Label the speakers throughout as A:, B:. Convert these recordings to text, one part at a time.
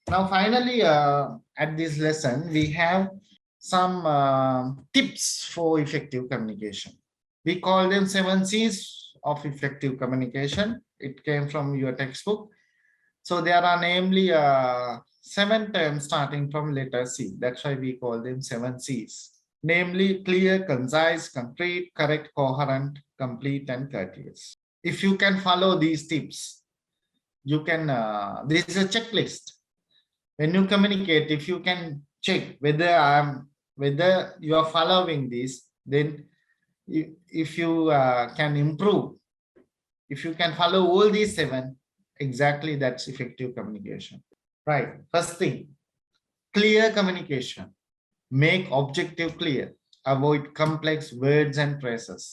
A: Now, finally, at this lesson, we have some tips for effective communication. We call them 7 C's of effective communication. It came from your textbook. So there are namely 7 terms starting from letter C. That's why we call them 7 C's. Namely clear, concise, concrete, correct, coherent, complete, and courteous. If you can follow these tips, you can, this is a checklist. When you communicate, if you can check whether you are following this, then if you can improve, if you can follow all these 7, exactly, that's effective communication. Right. First thing, clear communication. Make objective clear. Avoid complex words and phrases.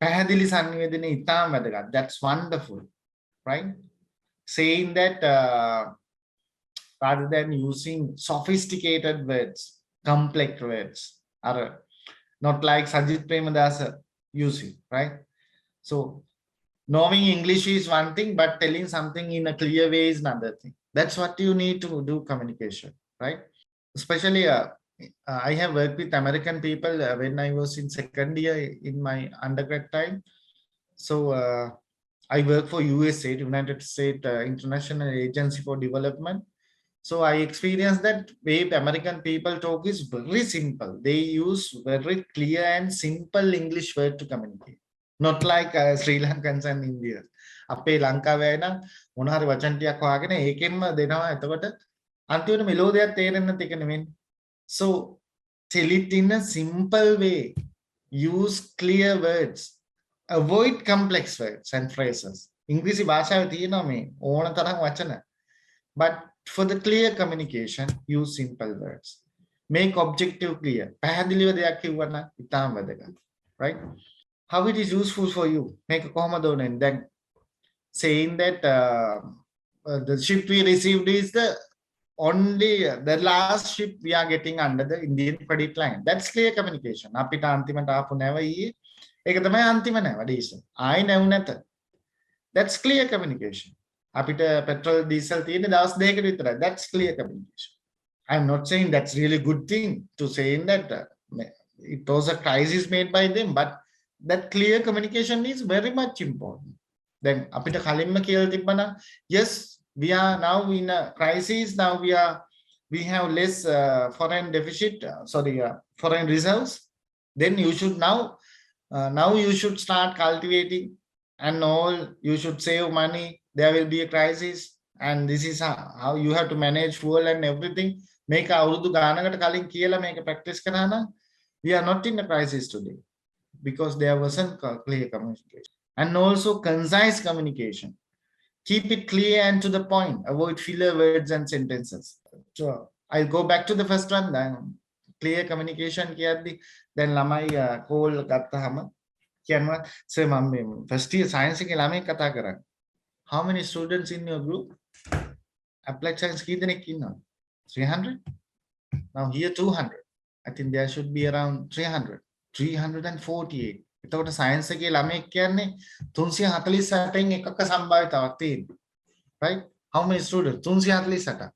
A: පැහැදිලි සංවේදනය ඉතාම වැදගත්. That's wonderful, right? Saying that rather than using sophisticated words, complex words, are not like Sajid Premadasa using, right? So knowing English is one thing, but telling something in a clear way is another thing. That's what you need to do communication, right? Especially I have worked with American people when I was in second year in my undergrad time. So I work for USA, United States International Agency for Development. So I experienced that way American people talk is very simple. They use very clear and simple English word to communicate. Not like Sri Lankans and Indians. අපේ ලංකාවේ නම් මොන හරි වචන ටිකක් හොයාගෙන ඒකෙන්ම දෙනවා. එතකොට අන්තිමට මෙලෝදියක් තේරෙන්නේ නැති එක නෙමෙයි. So tell it in a simple way. Use clear words. Avoid complex words and phrases. ඉංග්‍රීසි භාෂාවේ තියෙනවා මේ ඕන තරම් වචන. But for the clear communication, use simple words. Make objective clear. පැහැදිලිව දෙයක් කිව්වනම් ඉතාම වැදගත්. Right? How it is useful for you? Make a කොහොමද ඕනේ? Then saying that the ship we received is the last ship we are getting under the Indian credit line. That's clear communication. අපිට අන්තිමට ආපු නැව ඊයේ. ඒක තමයි අන්තිම නැව ඩීසල්. ආයි නැව් නැත. That's clear communication. අපිට petrol diesel තියෙන්නේ දවස් දෙකකට විතරයි. That's clear communication. I'm not saying that's really good thing to saying that it was a crisis made by them, but that clear communication is very much important. Then අපිට කලින්ම කියලා තිබ්බනම් yes, we are now in a crisis. Now we have less foreign deficit, foreign reserves. Then you should now you should start cultivating and all. You should save money. There will be a crisis, and this is how you have to manage fuel and everything. Make අවුරුදු ගානකට කලින් කියලා මේක practice කරා නම් we are not in a crisis today because there wasn't clear communication. And also concise communication. Keep it clear and to the point. Avoid filler words and sentences. So I'll go back to the first one. Then clear communication කියද්දි දැන් ළමයි call ගත්තාම කියනවා sir මම first year science එකේ ළමයි කතා කරන්නේ. How many students in your group? Applied science කී දෙනෙක් ඉන්නවා? 300? Now here 200. I think there should be around 300. 348. එතකොට science එකේ ළමෙක් කියන්නේ 348න් එකක සම්භාවිතාවක් තියෙනවා. Right? How many students? 348.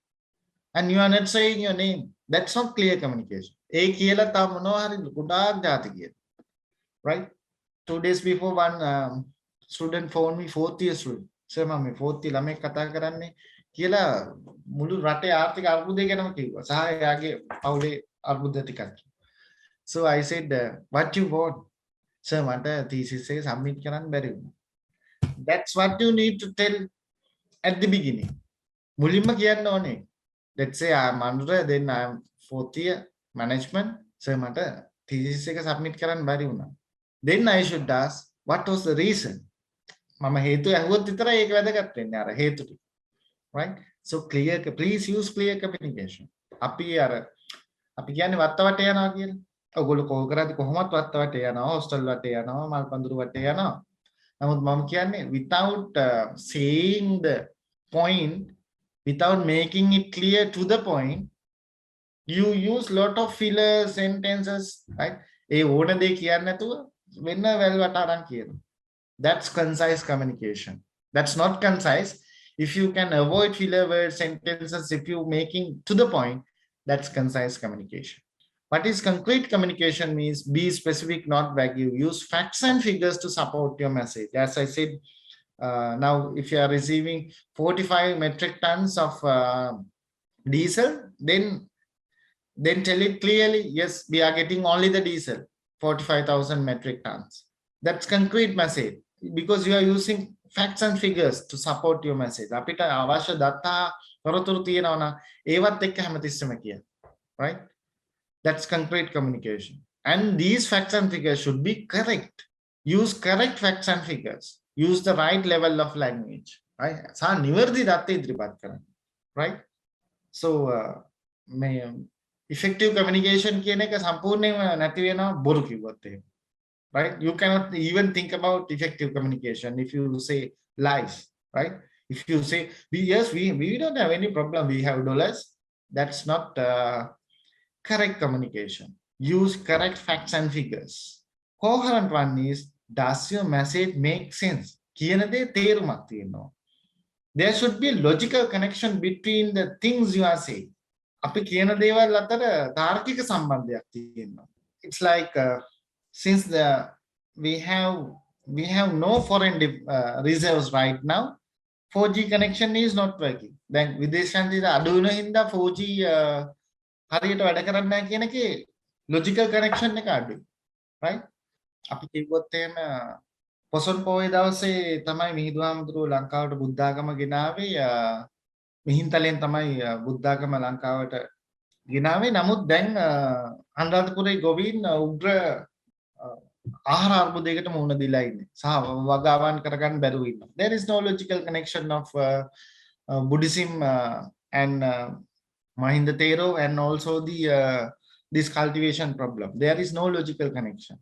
A: And you are not saying your name. That's not clear communication. ඒ කියලා තව මොනවා හරි ගොඩාක් ಜಾති කියන. Right? 2 days before one student phoned me, 4th year student. Sir, මම 4th year ළමෙක් කතා කරන්නේ කියලා මුළු රටේ ආර්ථික අර්බුදය ගැනම කිව්වා. සහ එයාගේ පවුලේ අර්බුද ටිකක්. So I said, what you want? Sir, මට thesis එක submit කරන්න බැරි වුණා. That's what you need to tell at the beginning. මුලින්ම කියන්න ඕනේ. Let's say I'm under, then I'm 4th year management. Sir, මට thesis එක submit කරන්න බැරි වුණා. Then I should ask, what was the reason? මම හේතු ඇහුවොත් විතරයි ඒක වැදගත් වෙන්නේ අර හේතු ටික. Right? So clear, please use clear communication. අපි කියන්නේ වත්තවට යනවා කියලා. ඔයගොල්ලෝ කෝල් කරද්දි කොහොමවත් වත්තවට යනවා, හොස්ටල් වටේ යනවා, මල් පඳුරු වටේ යනවා. නමුත් මම කියන්නේ without saying the point, without making it clear to the point, you use lot of filler sentences, right? ඒ ඕන දේ කියන්නේ නැතුව වෙන වැල් වට අරන් කියනවා. That's concise communication. That's not concise. If you can avoid filler words, sentences, if you're making to the point, that's concise communication. What is concrete communication means be specific, not vague. Use facts and figures to support your message. As I said, now if you are receiving 45 metric tons of diesel, then tell it clearly, yes, we are getting only the diesel, 45,000 metric tons. That's concrete message because you are using facts and figures to support your message. අපිට අවශ්‍ය data තොරතුරු තියෙනවා නම් ඒවත් එක්ක හැමතිස්සෙම කියන්න. Right? That's concrete communication. And these facts and figures should be correct. Use correct facts and figures. Use the right level of language. Right? සා නිවැරදි දත්ත ඉදිරිපත් කරන්න. Right? So මේ effective communication කියන එක සම්පූර්ණයෙන්ම නැති වෙනවා බොරු කිව්වොත් එහෙම. Right? You cannot even think about effective communication if you say lies. Right? If you say yes, we don't have any problem, we have dollars, that's not correct communication. Use correct facts and figures. Coherent one is, does your message make sense? කියන දේ තේරුමක් තියෙනවා. There should be logical connection between the things you are saying. අපි කියන දේවල් අතර තාර්කික සම්බන්ධයක් තියෙනවා. It's like since we have no foreign reserves right now, 4G connection is not working. දැන් විදේශයන්දී අඩු වෙන හින්දා 4G හරියට වැඩ කරන්නේ නැහැ කියන එකේ logical connection එක අඩුයි. Right? අපි කිව්වොත් එහෙම පොසොන් පොයේ දවසේ තමයි මිහිඳුහාමුදුරුවෝ ලංකාවට බුද්ධාගම ගෙනාවේ. මිහින්තලෙන් තමයි බුද්ධාගම ලංකාවට ගෙනාවේ. නමුත් දැන් අනුරාධපුරේ ගොවීන් උග්‍ර ආහාර අර්බුදයකට මුහුණ දීලා ඉන්නේ. සහ වගාවන් කරගන්න බැරුව ඉන්නවා. There is no logical connection of Buddhism and Mahinda Thero and also this cultivation problem. There is no logical connection.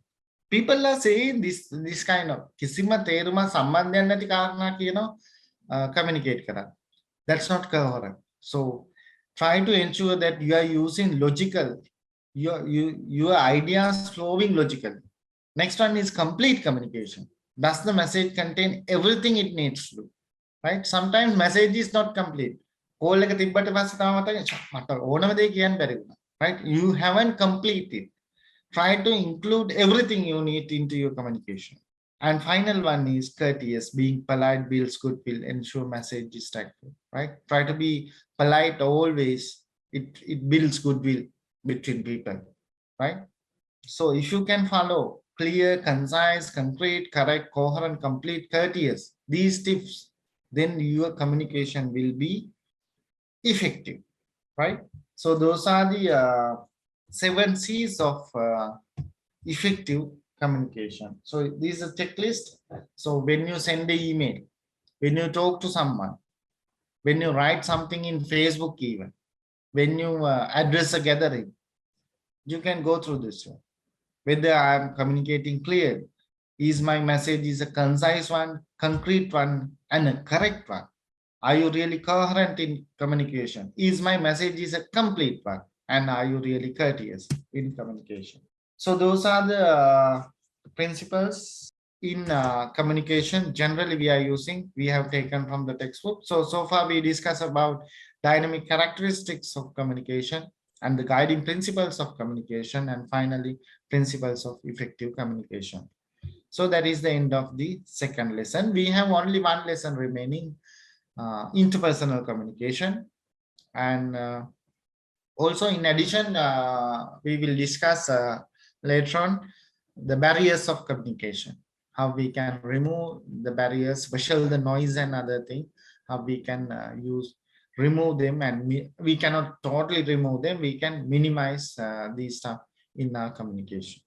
A: People are saying this kind of කිසිම තේරුමක් සම්බන්ධයක් නැති කාරණා කියනවා communicate කරන්න. That's not coherent. So try to ensure that you are using logical, your ideas flowing logically. Next one is complete communication. Does the message contain everything it needs to do? Right? Sometimes message is not complete. Call එක තිබ්බට පස්සේ තමයි මට ඕනම දේ කියන්න බැරි වුණා. Right? You haven't completed. Try to include everything you need into your communication. And final one is courteous. Being polite builds goodwill, ensure message is tactful. Right? Try to be polite always. It builds goodwill between people. Right? So if you can follow clear, concise, concrete, correct, coherent, complete, courteous, these tips, then your communication will be effective. Right? So those are the 7 C's of effective communication. So this is a checklist. So when you send an email, when you talk to someone, when you write something in Facebook even, when you address a gathering, you can go through this one. Whether I am communicating clearly, is my message is a concise one, concrete one, and a correct one? Are you really coherent in communication? Is my message is a complete one? And are you really courteous in communication? So those are the principles in communication. Generally, we are using, we have taken from the textbook. So far we discussed about dynamic characteristics of communication and the guiding principles of communication, and finally, principles of effective communication. So that is the end of the second lesson. We have only one lesson remaining, interpersonal communication. And also, in addition, we will discuss later on the barriers of communication, how we can remove the barriers, especially the noise and other thing, how we can remove them, and we cannot totally remove them, we can minimize these stuff in our communication.